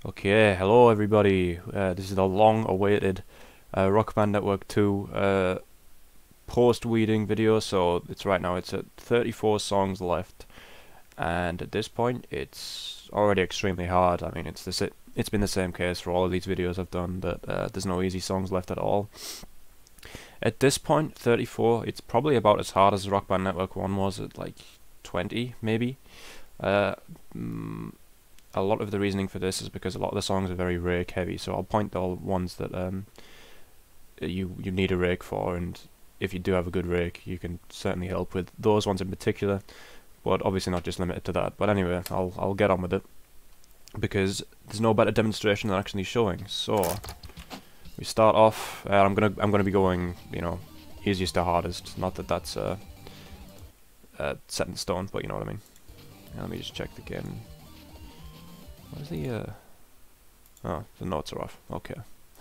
Okay, hello everybody. This is the long-awaited Rock Band Network 2 post-weeding video. So it's at 34 songs left, and at this point, it's already extremely hard. I mean, it's been the same case for all of these videos I've done, that there's no easy songs left at all. At this point, 34, it's probably about as hard as Rock Band Network 1 was at like 20, maybe. A lot of the reasoning for this is because a lot of the songs are very rake heavy, so I'll point to all ones that you need a rake for, and if you do have a good rake, you can certainly help with those ones in particular, but obviously not just limited to that. But anyway, I'll get on with it, because there's no better demonstration than actually showing. So we start off. I'm gonna be going, easiest to hardest. Not that that's set in stone, but you know what I mean. Let me just check again. What is the oh, the notes are off. Okay,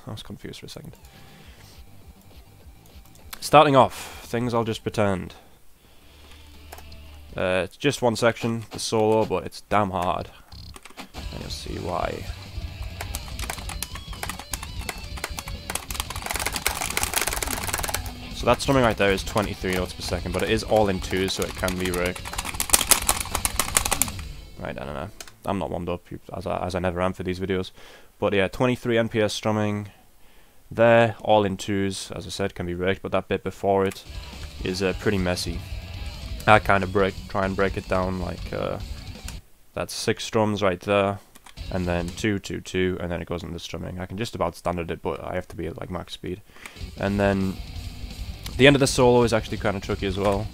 I was confused for a second. Starting off, things I'll just pretend. It's just one section, the solo, but it's damn hard, and you'll see why. So that strumming right there is 23 notes per second, but it is all in twos, so it can be raked. Right, I don't know. I'm not warmed up, as I never am for these videos. But yeah, 23 NPS strumming there, all in twos, as I said, can be raked, but that bit before it is pretty messy. I kind of try and break it down like that's 6 strums right there, and then 2, 2, 2, and then it goes into strumming. I can just about standard it, but I have to be at like max speed. And then the end of the solo is actually kind of tricky as well.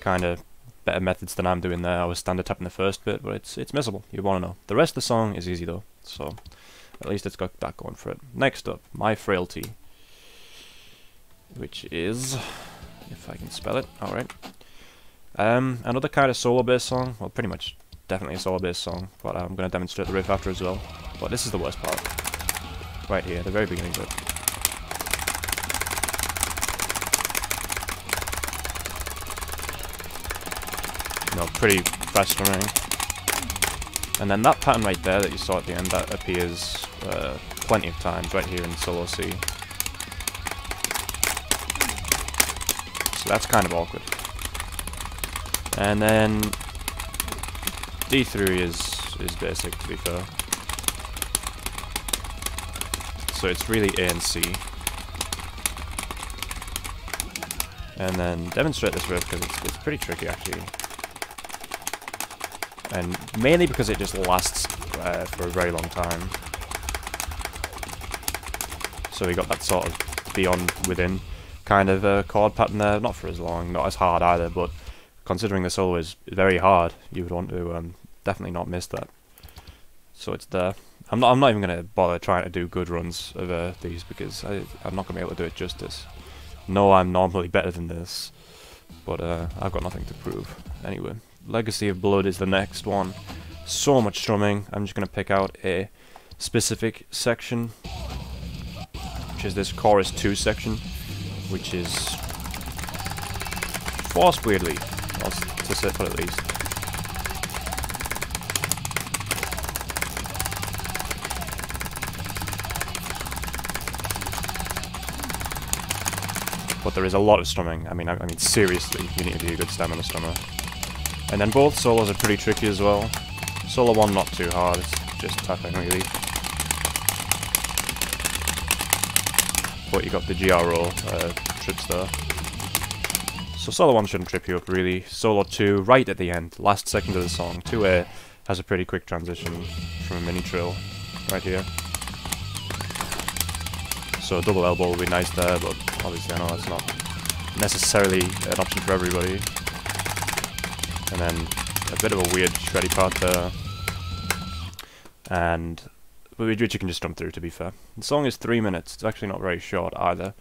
Kind of better methods than I'm doing there. I was standard tapping the first bit, but it's missable. You want to know. The rest of the song is easy though, so at least it's got that going for it. Next up, My Frailty, which is, if I can spell it, alright. Another kind of solo-based song. Well, pretty much, definitely a solo-based song, but I'm going to demonstrate the riff after as well. But this is the worst part. Right here, the very beginning of it. Pretty fast strumming. And then that pattern right there that you saw at the end, that appears plenty of times right here in solo C. So that's kind of awkward. And then D3 is basic, to be fair. So it's really A and C. And then demonstrate this riff because it's pretty tricky actually. And mainly because it just lasts for a very long time. So we got that sort of beyond within kind of chord pattern there. Not for as long, not as hard either, but considering the solo is very hard, you would want to definitely not miss that. So it's there. I'm not even going to bother trying to do good runs of these, because I'm not going to be able to do it justice. No, I'm normally better than this, but I've got nothing to prove. Anyway. Legacy of Blood is the next one. So much strumming. I'm just going to pick out a specific section, which is this chorus 2 section, which is forced weirdly, to say put at least. But there is a lot of strumming. I mean seriously, you need to be a good stamina strummer. And then both solos are pretty tricky as well. Solo 1 not too hard, it's just tapping really. But you got the GRO trips there. So solo 1 shouldn't trip you up really. Solo 2 right at the end, last second of the song. 2A has a pretty quick transition from a mini trill right here. So a double elbow will be nice there, but obviously I know that's not necessarily an option for everybody. And then a bit of a weird shreddy part there, and which you can just jump through, to be fair. The song is 3 minutes, it's actually not very short either.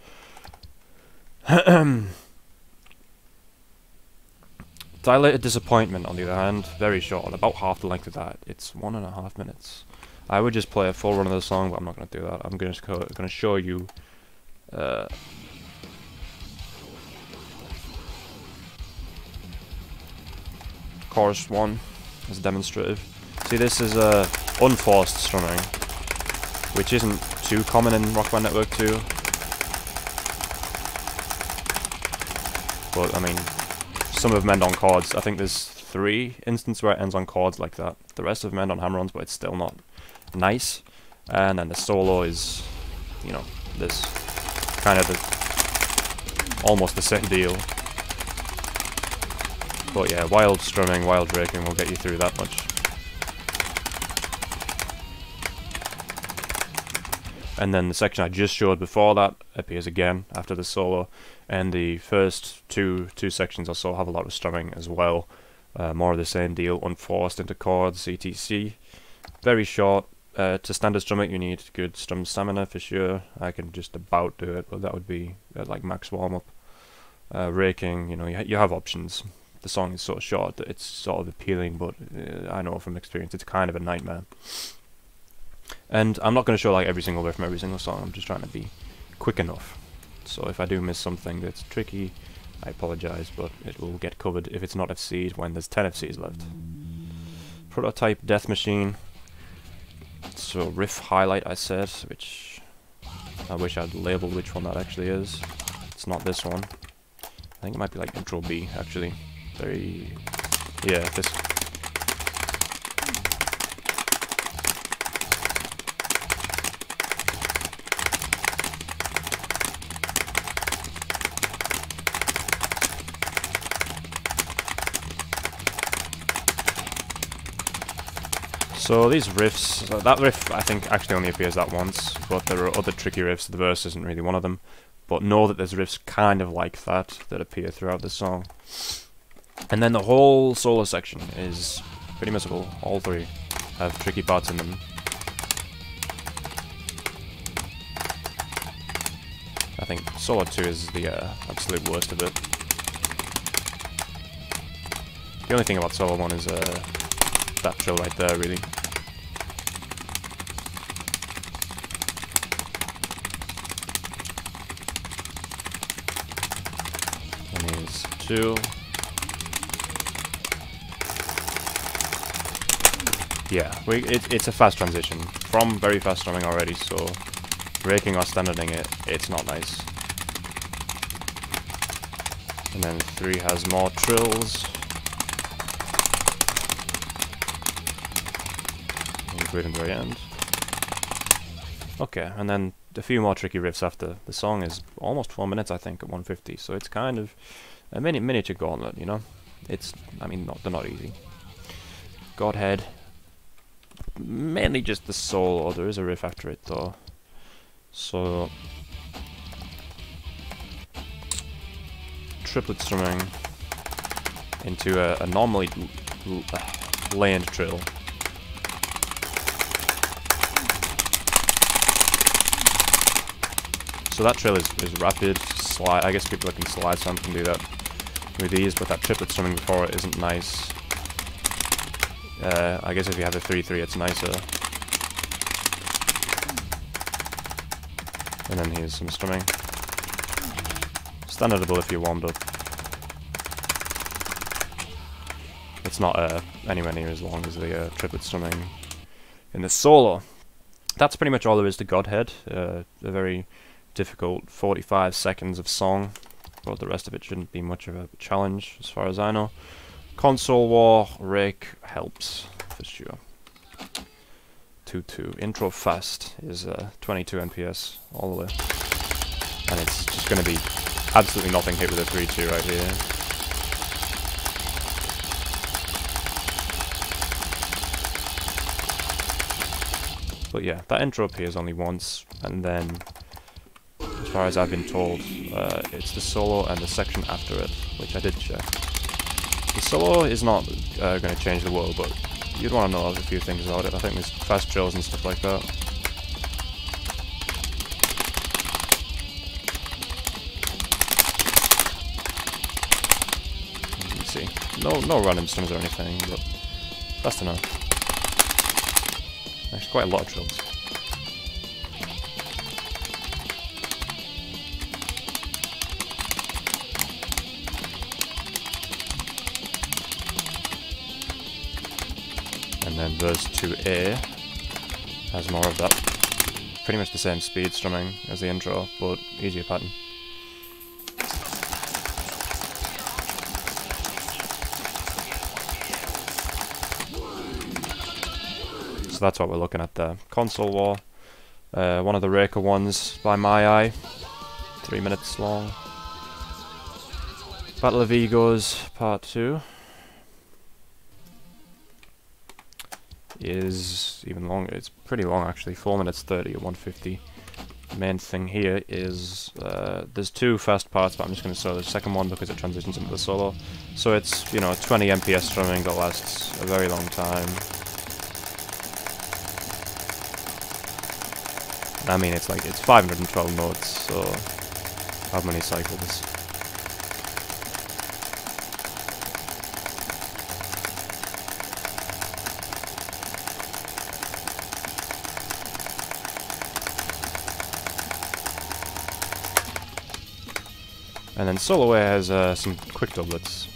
Dilated Disappointment, on the other hand, very short, about half the length of that. It's 1.5 minutes. I would just play a full run of the song, but I'm not going to do that. I'm just going to show you chorus 1, as demonstrative. See, this is unforced strumming, which isn't too common in Rock Band Network 2. But, I mean, some of them end on chords. I think there's 3 instances where it ends on chords like that. The rest of them end on hammer-ons, but it's still not nice. And then the solo is, you know, this kind of almost the same deal. But yeah, wild strumming, wild breaking will get you through that much. And then the section I just showed before that appears again after the solo, and the first two sections or so have a lot of strumming as well. More of the same deal, unforced into chords, etc. Very short. To standard strum it, you need good strum stamina for sure. I can just about do it, but that would be like max warm-up. Raking, you know, you have options. The song is so short that it's sort of appealing, but I know from experience it's kind of a nightmare. And I'm not going to show like every single riff from every single song, I'm just trying to be quick enough. So if I do miss something that's tricky, I apologise, but it will get covered if it's not FC'd when there's 10 FC's left. Prototype Death Machine. So riff highlight I said, which I wish I'd labelled which one that actually is. It's not this one. I think it might be like intro B actually. Yeah, this. So these riffs, that riff I think actually only appears that once, but there are other tricky riffs. The verse isn't really one of them, but know that there's riffs kind of like that appear throughout the song. And then the whole solo section is pretty missable. All 3 have tricky parts in them. I think solo 2 is the absolute worst of it. The only thing about solo 1 is that trill right there, really. And here's 2. Yeah, it's a fast transition from very fast strumming already, so raking or standarding it, it's not nice. And then 3 has more trills, including the very end. Okay, and then a few more tricky riffs after. The song is almost 4 minutes, I think, at 150, so it's kind of a miniature gauntlet, you know? I mean, they're not easy. Godhead. Mainly just the solo, there is a riff after it though. So triplet strumming into a normally land trill. So that trill is rapid, slide. I guess people that can slide some can do that with these, but that triplet strumming before it isn't nice. I guess if you have a 3-3 it's nicer. And then here's some strumming. Standardable if you're warmed up. It's not anywhere near as long as the triplet strumming in the solo. That's pretty much all there is to Godhead. A very difficult 45 seconds of song, but the rest of it shouldn't be much of a challenge as far as I know. Console War, Rake helps, for sure. 2-2. Intro Fast is 22 NPS all the way. And it's just going to be absolutely nothing hit with a 3-2 right here. But yeah, that intro appears only once, and then, as far as I've been told, it's the solo and the section after it, which I did check. The solo is not going to change the world, but you'd want to know a few things about it. I think there's fast drills and stuff like that. You can see, no random strums or anything, but fast enough. Actually, quite a lot of drills. And then verse 2A has more of that. Pretty much the same speed strumming as the intro, but easier pattern. So that's what we're looking at there. Console War. One of the raker ones by my eye. 3 minutes long. Battle of Egos Part 2 is even longer. It's pretty long actually, 4 minutes 30 or 150. The main thing here is there's 2 fast parts, but I'm just going to solo the second one because it transitions into the solo. So it's, you know, 20 MPS strumming that lasts a very long time. I mean, it's 512 notes, so how many cycles? And then Solo A has some quick doublets.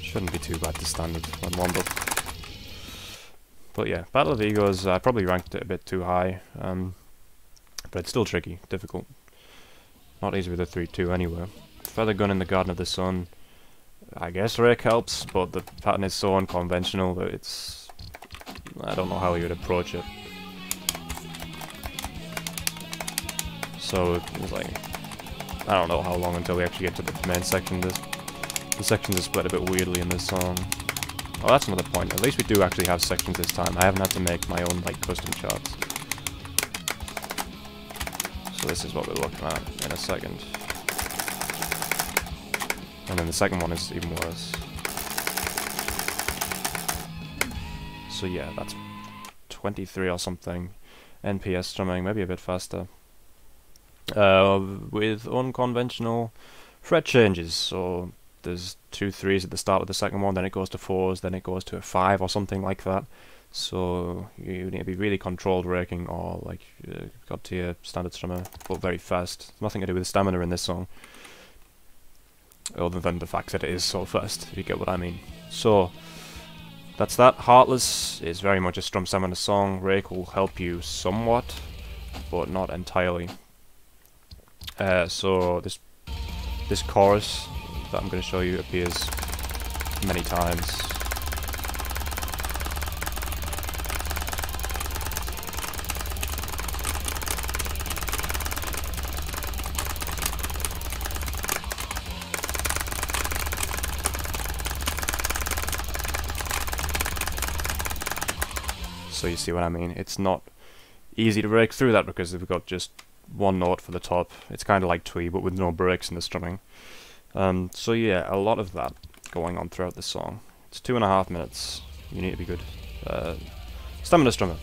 Shouldn't be too bad to standard when warmed up. But yeah, Battle of Egos, I probably ranked it a bit too high. But it's still tricky, difficult. Not easy with a 3-2 anyway. Feather Gun in the Garden of the Sun. I guess rake helps, but the pattern is so unconventional that it's... I don't know how you would approach it. So it's like, I don't know how long until we actually get to the main section. The sections are split a bit weirdly in this song. Oh, that's another point. At least we do actually have sections this time. I haven't had to make my own like custom charts. So this is what we're looking at in a second. And then the second one is even worse. So yeah, that's 23 or something. NPS strumming, maybe a bit faster. With unconventional fret changes, so there's 2 3s at the start of the second one, then it goes to 4s, then it goes to a 5 or something like that. So you need to be really controlled raking, or like God tier standard strummer, but very fast. Nothing to do with the stamina in this song, other than the fact that it is so fast, if you get what I mean. So that's that. Heartless is very much a strum stamina song. Rake will help you somewhat, but not entirely. So this chorus that I'm going to show you appears many times. So you see what I mean? It's not easy to break through that because we've got just one note for the top. It's kind of like twee, but with no breaks in the strumming. So yeah, a lot of that going on throughout the song. It's 2.5 minutes. You need to be good. Stamina strummer.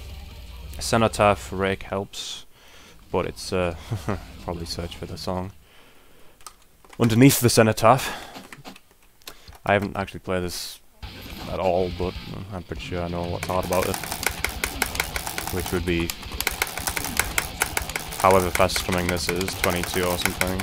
Cenotaph rake helps, but it's probably search for the song. Underneath the Cenotaph. I haven't actually played this at all, but I'm pretty sure I know what's hard about it. Which would be however fast strumming this is, 22 or something.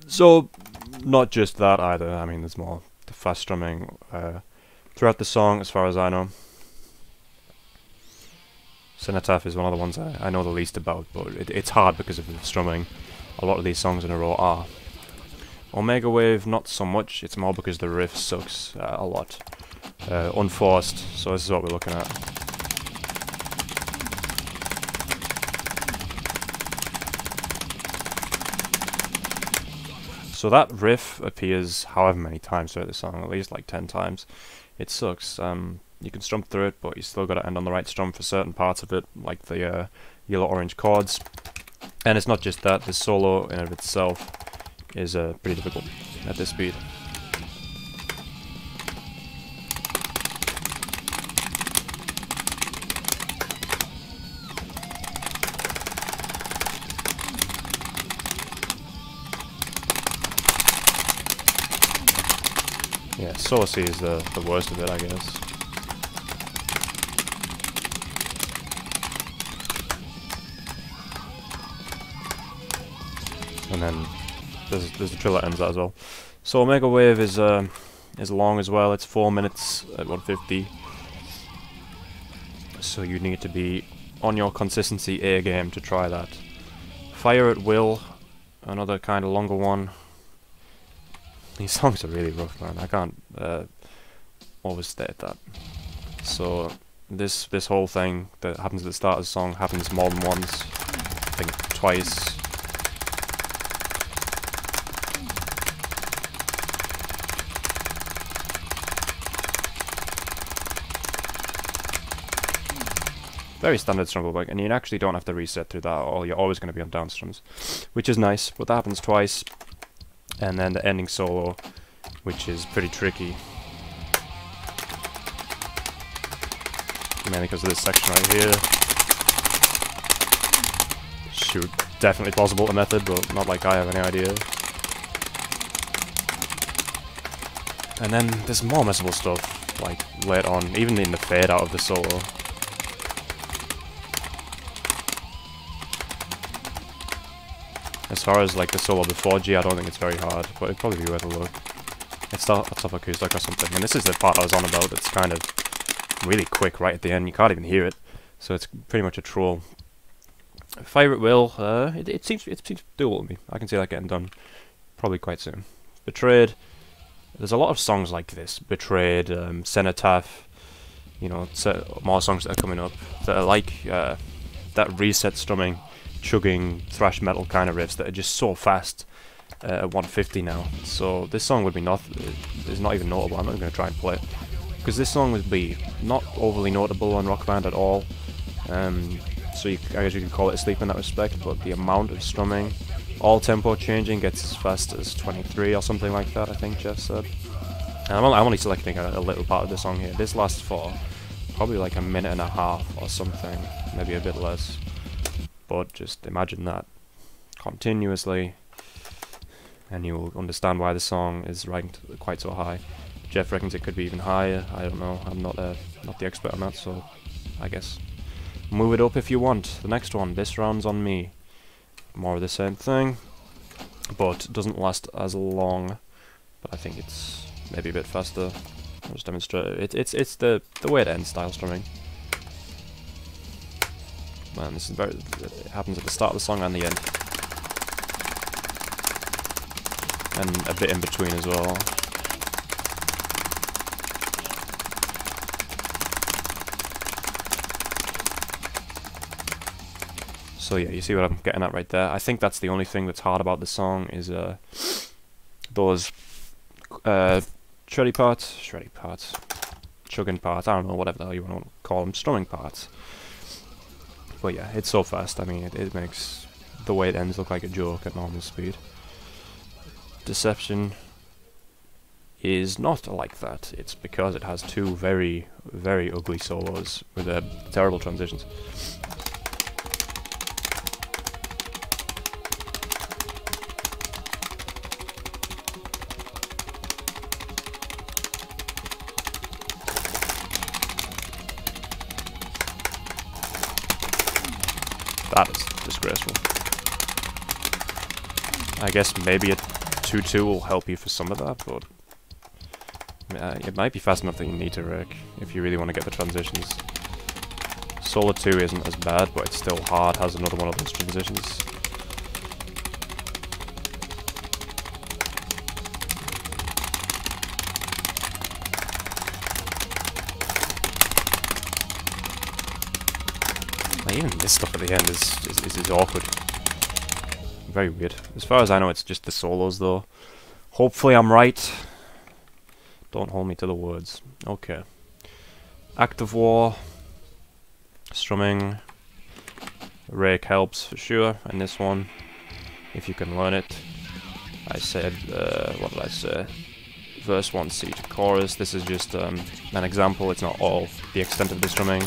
So, not just that either, I mean there's more fast strumming throughout the song as far as I know. Cenotaph is one of the ones I know the least about, but it's hard because of the strumming. A lot of these songs in a row are. Omega Wave, not so much, it's more because the riff sucks a lot. Unforced, so this is what we're looking at. So that riff appears however many times throughout the song, at least like 10 times. It sucks. You can strum through it, but you still got to end on the right strum for certain parts of it, like the yellow-orange chords. And it's not just that, the solo in and of itself is pretty difficult at this speed. Yeah, solo C is the worst of it, I guess. And then there's the trill that ends that as well. So Omega Wave is long as well. It's 4 minutes at 150. So you need to be on your consistency A game to try that. Fire at Will, another kind of longer one. These songs are really rough, man. I can't overstate that. So this whole thing that happens at the start of the song happens more than once. I think twice. Very standard strum bike, and you actually don't have to reset through that at all. You're always going to be on down strums, which is nice, but that happens twice. And then the ending solo, which is pretty tricky. Mainly because of this section right here. Shoot, definitely plausible a method, but not like I have any idea. And then there's more messable stuff, like later on, even in the fade out of the solo. As far as like the solo before G, I don't think it's very hard, but it'd probably be worth a look. It's a top acoustic or something, and this is the part I was on about. It's kind of really quick right at the end. You can't even hear it, so it's pretty much a troll. Fire at Will, it seems doable to me. I can see that getting done probably quite soon. Betrayed. There's a lot of songs like this. Betrayed, Cenotaph. You know, more songs that are coming up that are like that reset strumming, chugging thrash metal kind of riffs that are just so fast at 150 now. So this song would be is not even notable. I'm not going to try and play it because this song would be not overly notable on Rock Band at all. So I guess you could call it asleep in that respect. But the amount of strumming, all tempo changing, gets as fast as 23 or something like that. I think Jeff said. And I'm only selecting a little part of the song here. This lasts for probably like a minute and a half or something, maybe a bit less. But just imagine that continuously, and you'll understand why the song is ranked quite so high. Jeff reckons it could be even higher. I don't know. I'm not the expert on that, so I guess move it up if you want. The next one, This Round's on Me. More of the same thing, but doesn't last as long. But I think it's maybe a bit faster. I'll just demonstrate it. It's the way it ends style strumming. Man, this is it happens at the start of the song and the end. And a bit in between as well. So yeah, you see what I'm getting at right there. I think that's the only thing that's hard about the song is those chugging parts, I don't know, whatever the hell you want to call them, strumming parts. But yeah, it's so fast. I mean, it makes the way it ends look like a joke at normal speed. Deception is not like that. It's because it has two very, very ugly solos with terrible transitions. That is disgraceful. I guess maybe a 2-2 will help you for some of that, but it might be fast enough that you need to rake if you really want to get the transitions. Solo 2 isn't as bad, but it's still hard, has another one of those transitions. Even this stuff at the end is awkward. Very weird. As far as I know, it's just the solos, though. Hopefully I'm right. Don't hold me to the words. Okay. Act of War. Strumming. Rake helps for sure. And this one, if you can learn it. I said, what did I say? Verse 1 C to chorus. This is just an example. It's not all the extent of the strumming.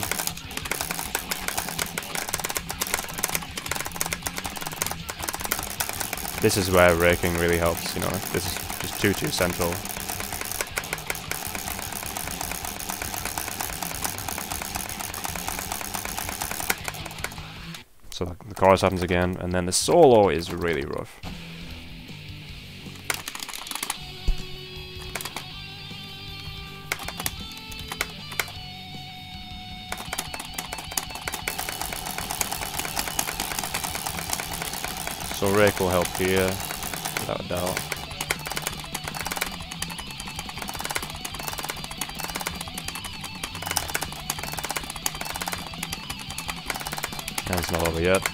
This is where raking really helps, you know. This is just 2-2 central. So the chorus happens again, and then the solo is really rough. So rake will help here, without a doubt. And it's not over yet.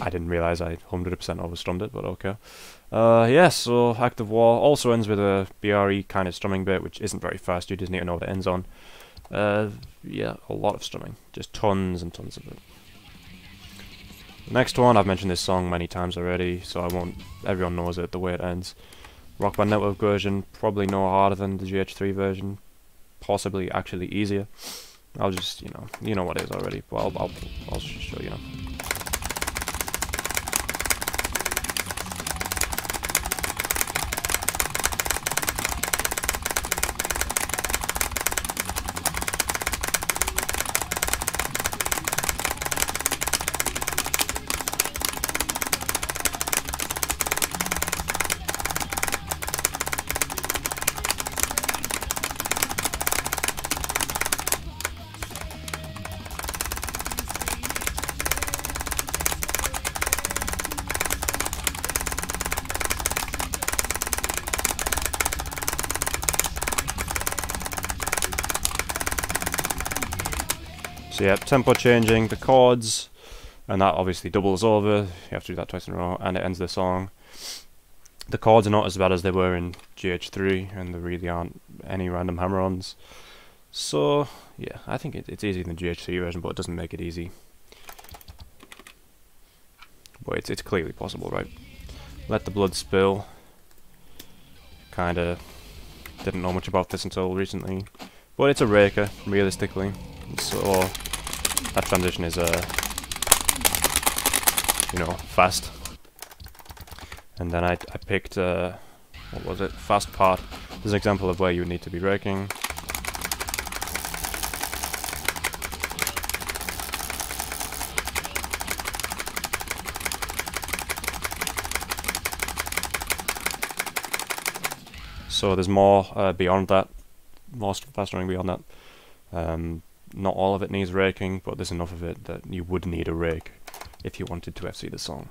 I didn't realise I 100% overstrummed it, but okay. Yeah, so Act of War also ends with a BRE kind of strumming bit, which isn't very fast, you just need to know what it ends on. Yeah, a lot of strumming, just tons and tons of it. The next one, I've mentioned this song many times already, so I won't, everyone knows it, the way it ends. Rock Band Network version, probably no harder than the GH3 version, possibly actually easier. I'll just, you know what it is already, but I'll just show you now. So yeah, tempo changing, the chords, and that obviously doubles over, you have to do that twice in a row, and it ends the song. The chords are not as bad as they were in GH3, and there really aren't any random hammer-ons. So yeah, I think it's easier than the GH3 version, but it doesn't make it easy. But it's clearly possible, right? Let the Blood Spill. Kinda didn't know much about this until recently, but it's a raker, realistically. So that transition is fast. And then I picked what was it? Fast part. This is an example of where you would need to be raking. So there's more beyond that, more fast running beyond that. Not all of it needs raking, but there's enough of it that you would need a rake if you wanted to FC the song.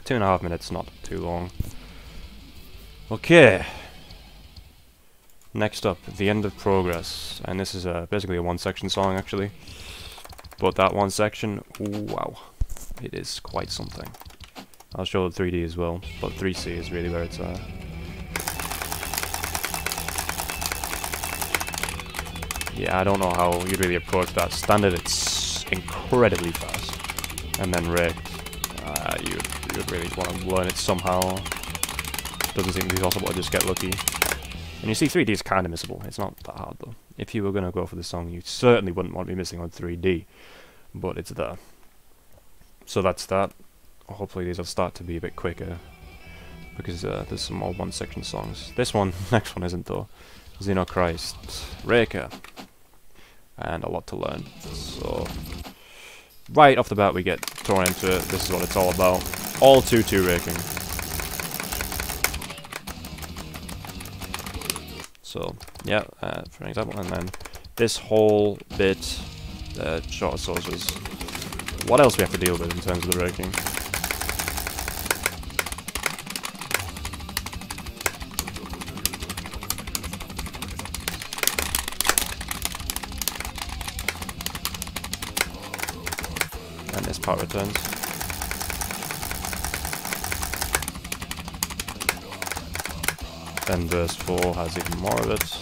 2.5 minutes, not too long. Okay. Next up, The End of Progress, and this is basically a one-section song actually. But that one section, ooh, wow, it is quite something. I'll show the 3D as well, but 3C is really where it's at. Yeah, I don't know how you'd really approach that. Standard, it's incredibly fast. And then raked, you'd really want to learn it somehow. Doesn't seem to be possible to just get lucky. And you see 3D is kind of missable. It's not that hard though. If you were going to go for the song, you certainly wouldn't want to be missing on 3D. But it's there. So that's that. Hopefully these will start to be a bit quicker. Because there's some more one-section songs. This one, next one isn't though. Xenochrist, Raker, and a lot to learn. So, right off the bat we get thrown into it. This is what it's all about. All 2-2 raking. So, yeah, for an example, and then this whole bit, shorter sources. What else we have to deal with in terms of the raking? And this part returns. Then verse 4 has even more of it.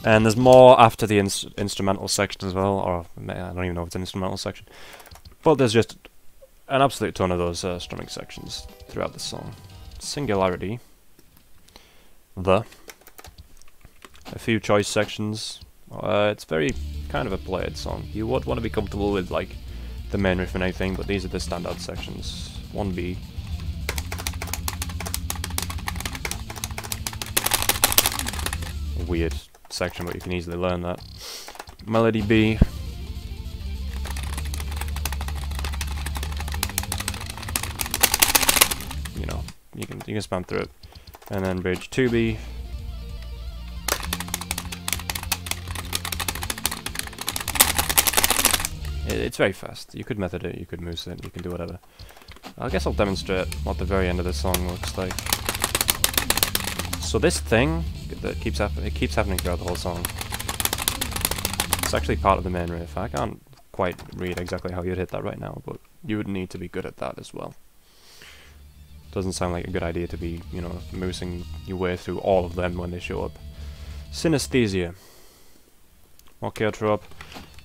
And there's more after the instrumental section as well, or I don't even know if it's an instrumental section. But there's just an absolute ton of those strumming sections throughout the song. singularity, a few choice sections. It's very kind of a played song. You would want to be comfortable with like the main riff and everything, but these are the standout sections. 1B. Weird section, but you can easily learn that. Melody B. You know, you can spam through it. And then bridge 2B. It's very fast. You could method it, you could moose it, you can do whatever. I guess I'll demonstrate what the very end of the song looks like. So this thing that keeps happening throughout the whole song. It's actually part of the main riff. I can't quite read exactly how you'd hit that right now, but you would need to be good at that as well. Doesn't sound like a good idea to be, you know, moosing your way through all of them when they show up. Synesthesia. Orcheotrope.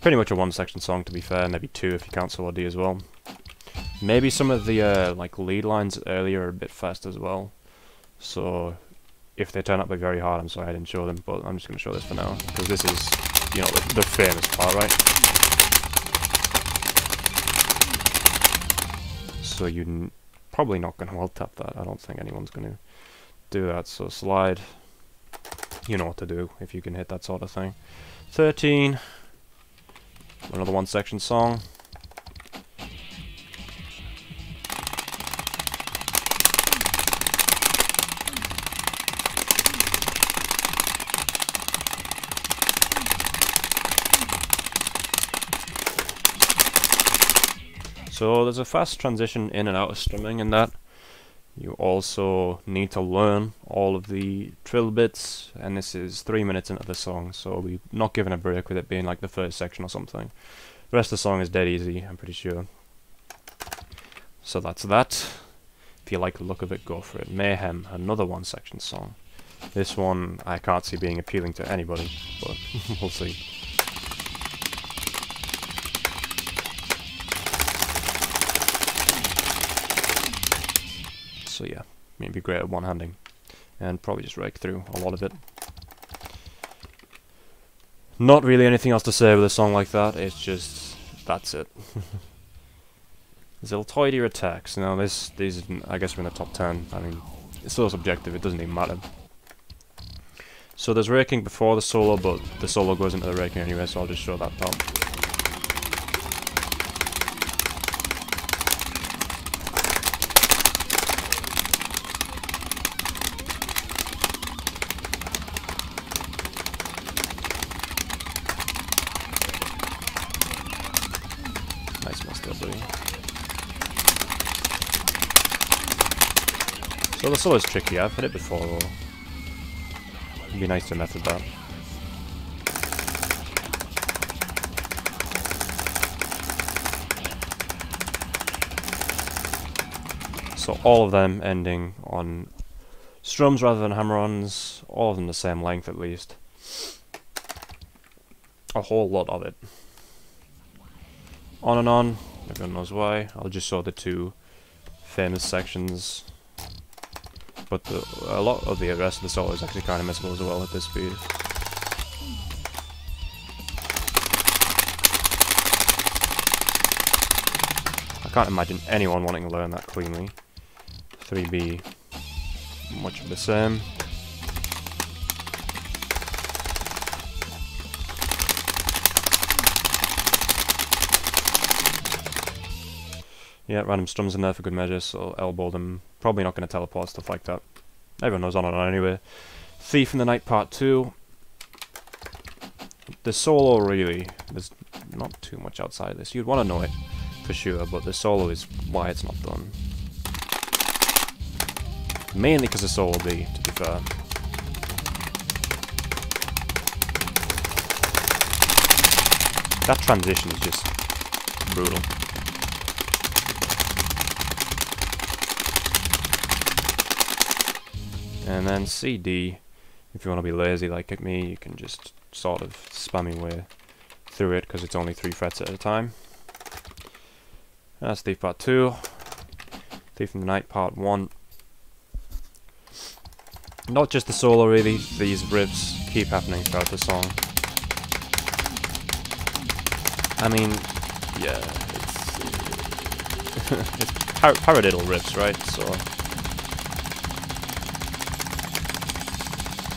Pretty much a one-section song, to be fair. Maybe two if you count solo D as well. Maybe some of the like lead lines earlier are a bit fast as well. So if they turn out to be very hard, I'm sorry I didn't show them, but I'm just going to show this for now because this is, you know, the famous part, right? So you're probably not going to alt tap that. I don't think anyone's going to do that. So slide. You know what to do if you can hit that sort of thing. 13. Another one-section song. So there's a fast transition in and out of strumming in that. You also need to learn all of the trill bits, and this is 3 minutes into the song, so we're not given a break with it being like the first section or something. The rest of the song is dead easy, I'm pretty sure. So that's that. If you like the look of it, go for it. Mayhem, another one-section song. This one I can't see being appealing to anybody, but we'll see. So yeah, maybe great at one-handing, and probably just rake through a lot of it. Not really anything else to say with a song like that, it's just, that's it. Ziltoidia attacks, now these, I guess we're in the top 10, I mean, it's so subjective, it doesn't even matter. So there's raking before the solo, but the solo goes into the raking anyway, so I'll just show that part. Nice master, buddy. So the solo's tricky, I've hit it before though. It'd be nice to method that. So all of them ending on strums rather than hammer-ons, all of them the same length at least. A whole lot of it. On and on, everyone knows why. I'll just show the two famous sections. But a lot of the rest of the solo is actually kind of missable as well at this speed. I can't imagine anyone wanting to learn that cleanly. 3B, much of the same. Yeah, random strums in there for good measure, so elbow them. Probably not going to teleport, stuff like that. Everyone knows on and on anyway. Thief in the Night Part 2. The solo really, there's not too much outside of this. You'd want to know it for sure, but the solo is why it's not done. Mainly because of solo B, to be fair. That transition is just brutal. And then CD, if you want to be lazy like me, you can just sort of spam your way through it because it's only 3 frets at a time. That's Thief Part 2. Thief in the Night Part 1. Not just the solo really, these riffs keep happening throughout the song. I mean, yeah, it's paradiddle riffs, right? So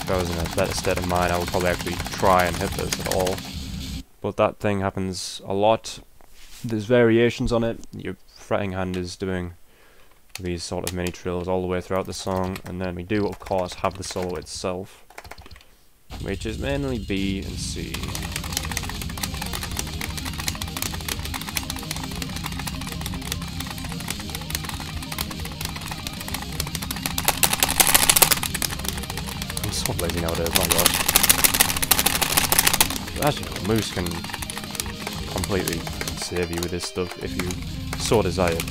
if I was in a better state of mind, I would probably actually try and hit this at all. But that thing happens a lot. There's variations on it. Your fretting hand is doing these sort of mini trills all the way throughout the song, and then we do, of course, have the solo itself, which is mainly B and C. I'm so lazy nowadays, my gosh. As you know, Moose can completely save you with this stuff if you so desired.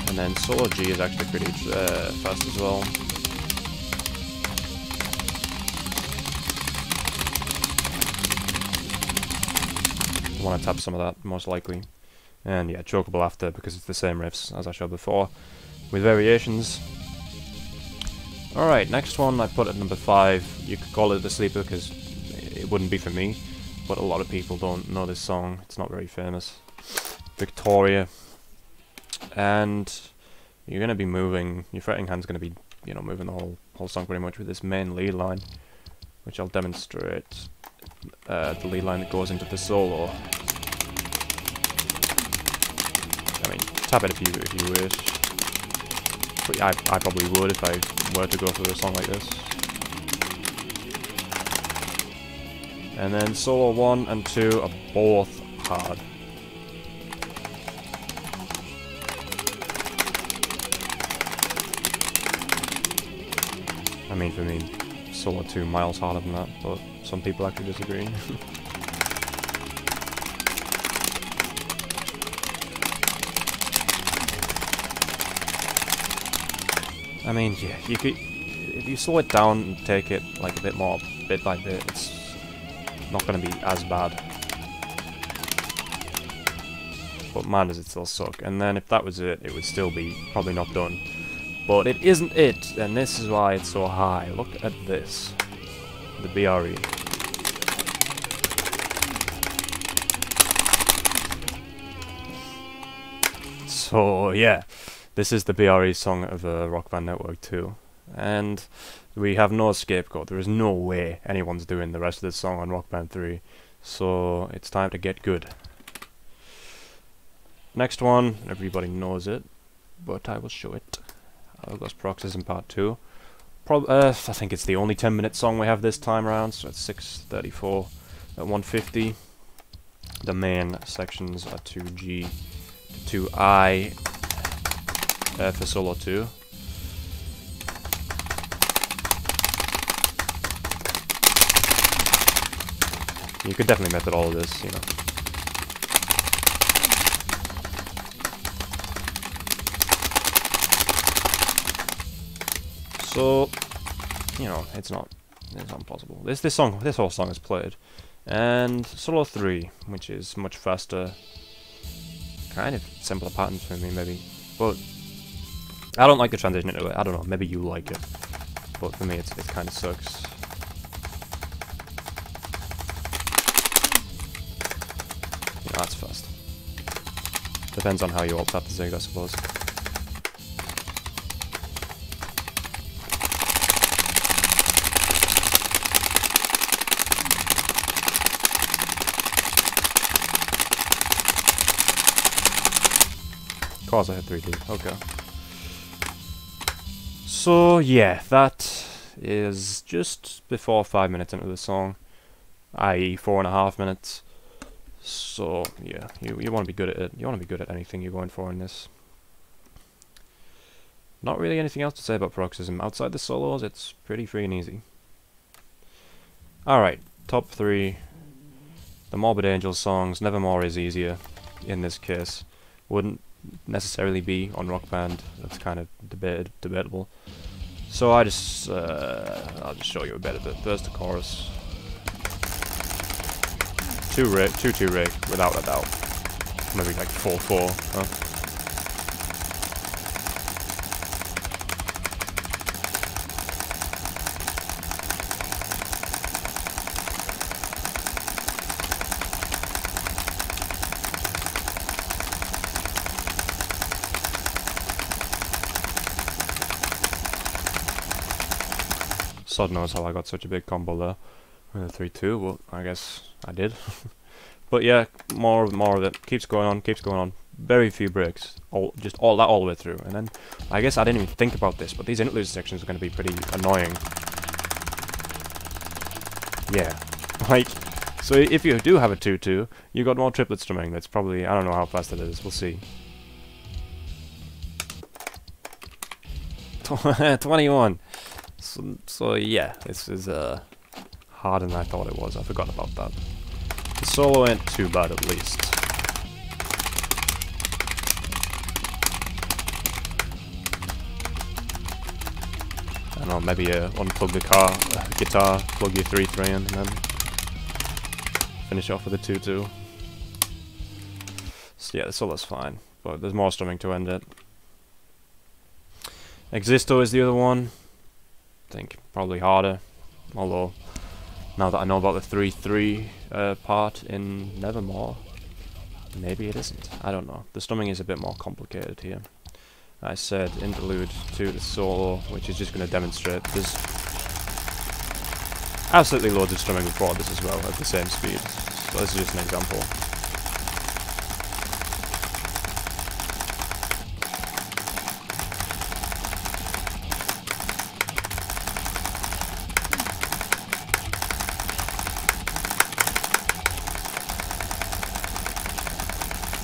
And then solo G is actually pretty fast as well. I want to tap some of that, most likely. And yeah, chokeable after, because it's the same riffs as I showed before, with variations. Alright, next one I put at number 5. You could call it the sleeper, because it wouldn't be for me, but a lot of people don't know this song. It's not very famous. Victoria. And you're going to be moving, your fretting hand's going to be, you know, moving the whole song pretty much with this main lead line, which I'll demonstrate. The lead line that goes into the solo. I mean, tap it if you wish. But I probably would if I were to go through a song like this. And then solo 1 and 2 are both hard. I mean, for me, solo 2 miles harder than that, but some people actually disagree. I mean, yeah, you could, if you slow it down and take it like a bit more, bit by bit, it's not going to be as bad. But man, does it still suck. And then if that was it, it would still be probably not done. But it isn't it, and this is why it's so high. Look at this. The BRE. So, yeah. This is the BRE song of Rock Band Network 2. And we have no scapegoat. There is no way anyone's doing the rest of this song on Rock Band 3. So, it's time to get good. Next one, everybody knows it, but I will show it. Algos Paroxysm Part 2. I think it's the only 10-minute song we have this time around, so it's 6:34 at 150. The main sections are 2G to 2I for solo 2. You could definitely method all of this, you know. So, you know, it's not impossible. This whole song is played, and solo 3, which is much faster, kind of simpler patterns for me maybe, but I don't like the transition into it. I don't know, maybe you like it, but for me it kind of sucks. You know, that's fast. Depends on how you alt tap the zig, I suppose. Of course I had 3D, okay. So yeah, that is just before 5 minutes into the song, i.e. 4.5 minutes. So yeah, you want to be good at it. You want to be good at anything you're going for in this. Not really anything else to say about Paroxysm. Outside the solos, it's pretty freaking easy. Alright, top 3. The Morbid Angel songs. Nevermore is easier in this case. Wouldn't necessarily be on Rock Band. That's kind of debatable. So I'll just show you a bit of it. First the chorus. 2-2 rig, without a doubt. Maybe like 4-4. Huh? Sod knows how I got such a big combo there with a 3-2, but I guess I did. But yeah, more of it. Keeps going on, keeps going on. Very few breaks, just all the way through. And then, I guess I didn't even think about this, but these interlude sections are going to be pretty annoying. Yeah, like, so if you do have a 2-2, you got more triplet strumming. That's probably, I don't know how fast it is. We'll see. 21. So yeah, this is harder than I thought it was. I forgot about that. The solo ain't too bad at least. I don't know, maybe unplug the guitar, plug your 3-3 in, and then finish off with a 2-2. So yeah, the solo's fine, but there's more strumming to end it. Existo is the other one. I think probably harder, although now that I know about the 3-3 part in Nevermore, maybe it isn't. I don't know. The strumming is a bit more complicated here. I said interlude to the solo, which is just going to demonstrate there's absolutely loads of strumming before this as well at the same speed. So this is just an example.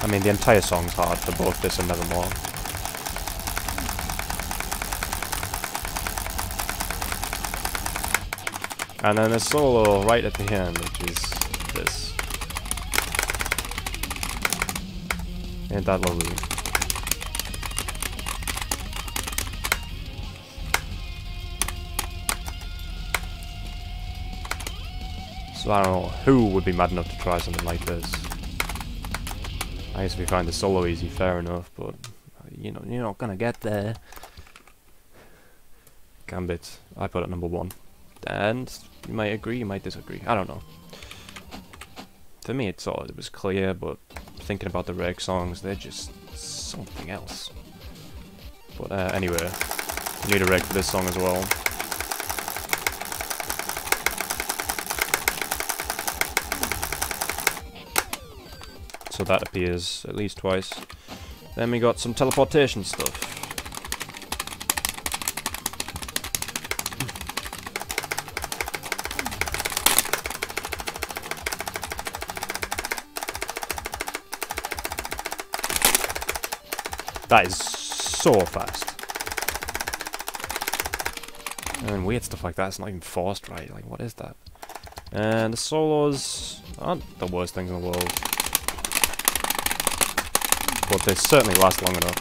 I mean, the entire song's hard for both this and Nevermore. And then a solo right at the end, which is this. Ain't that lovely? So I don't know who would be mad enough to try something like this. I guess if you find the solo easy, fair enough, but you know, you're not gonna get there. Gambit, I put it number 1. And you might agree, you might disagree, I don't know. For me it was clear, but thinking about the reg songs, they're just something else. But anyway, you need a reg for this song as well. So that appears at least twice. Then we got some teleportation stuff. That is so fast. And weird stuff like that, it's not even forced right, like what is that? And the solos aren't the worst things in the world. But they certainly last long enough.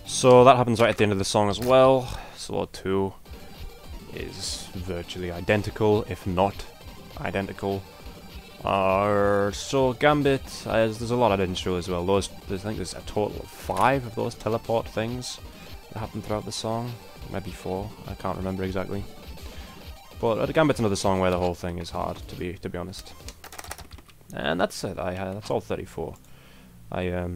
So that happens right at the end of the song as well. Solo 2 is virtually identical, if not identical. So Gambit, there's a lot I didn't show as well. I think there's a total of 5 of those teleport things that happen throughout the song. Maybe 4, I can't remember exactly. But Gambit's another song where the whole thing is hard, to be honest. And that's it. That's all 34. I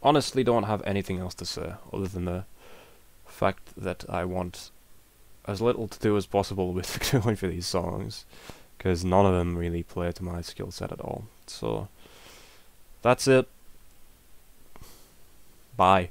honestly don't have anything else to say other than the fact that I want as little to do as possible with going for these songs, because none of them really play to my skill set at all. So that's it. Bye.